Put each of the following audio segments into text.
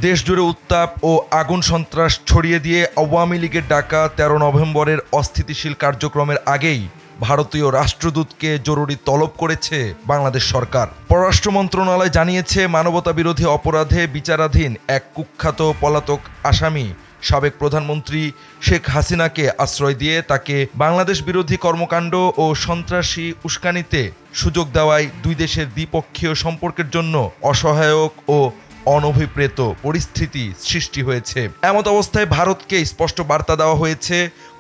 দেশজুড়ে উত্তাপ ও আগুন সন্ত্রাস ছড়িয়ে দিয়ে আওয়ামী লীগের ডাকা ১৩ নভেম্বরের অস্থিতিশীল কার্যক্রমের আগেই ভারতীয় রাষ্ট্রদূতকে জরুরি তলব করেছে বাংলাদেশ সরকার। পররাষ্ট্র মন্ত্রণালয় জানিয়েছে, মানবতাবিরোধী অপরাধে বিচারাধীন এক কুখ্যাত পলাতক আসামি সাবেক প্রধানমন্ত্রী শেখ হাসিনাকে আশ্রয় দিয়ে তাকে বাংলাদেশ বিরোধী কর্মকাণ্ড ও সন্ত্রাসী উস্কানিতে সুযোগ দেওয়ায় দুই দেশের দ্বিপক্ষীয় সম্পর্কের জন্য অসহায়ক ও অনভিপ্রেত পরিস্থিতি সৃষ্টি হয়েছে। এমত অবস্থায় ভারতকে স্পষ্ট বার্তা দেওয়া হয়েছে,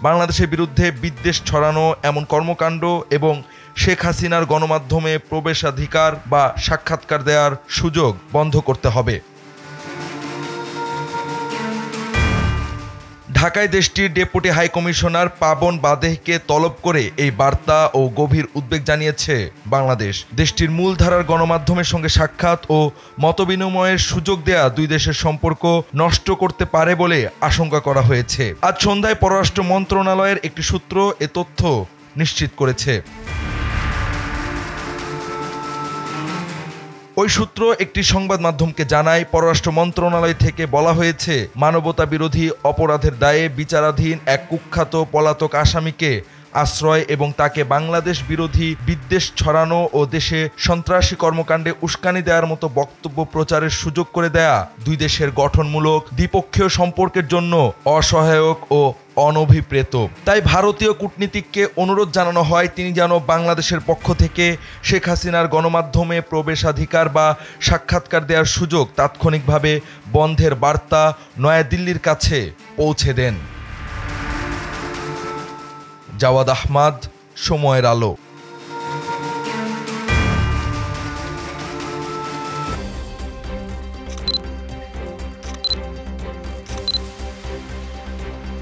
বাংলাদেশের বিরুদ্ধে বিদ্বেষ ছড়ানো এমন কর্মকাণ্ড এবং শেখ হাসিনার গণমাধ্যমে প্রবেশাধিকার বা সাক্ষাৎকার দেওয়ার সুযোগ বন্ধ করতে হবে। ঢাকায় দেশটির ডেপুটি হাইকমিশনার পাবন বাদেহকে তলব করে এই বার্তা ও গভীর উদ্বেগ জানিয়েছে বাংলাদেশ। দেশটির মূলধারার গণমাধ্যমের সঙ্গে সাক্ষাৎ ও মতবিনিময়ের সুযোগ দেয়া দুই দেশের সম্পর্ক নষ্ট করতে পারে বলে আশঙ্কা করা হয়েছে। আজ সন্ধ্যায় পররাষ্ট্র মন্ত্রণালয়ের একটি সূত্র এ তথ্য নিশ্চিত করেছে। ওই সূত্র একটি সংবাদ মাধ্যমকে জানায়, পররাষ্ট্র মন্ত্রণালয় থেকে বলা হয়েছে, মানবতা বিরোধী অপরাধের দায়ে বিচারাধীন এক কুখ্যাত পলাতক আসামিকে আশ্রয় এবং তাকে বাংলাদেশ বিরোধী বিদ্বেষ ছড়ানো ও দেশে সন্ত্রাসী কর্মকাণ্ডে উস্কানি দেওয়ার মতো বক্তব্য প্রচারের সুযোগ করে দেয়া দুই দেশের গঠনমূলক দ্বিপক্ষীয় সম্পর্কের জন্য অসহায়ক ও অনভিপ্রেত। তাই ভারতীয় কূটনীতিককে অনুরোধ জানানো হয়, তিনি যেন বাংলাদেশের পক্ষ থেকে শেখ হাসিনার গণমাধ্যমে প্রবেশাধিকার বা সাক্ষাৎকার দেওয়ার সুযোগ তাৎক্ষণিকভাবে বন্ধের বার্তা নয়াদিল্লির কাছে পৌঁছে দেন। জাওয়াদ আহমদ, সময়ের আলো।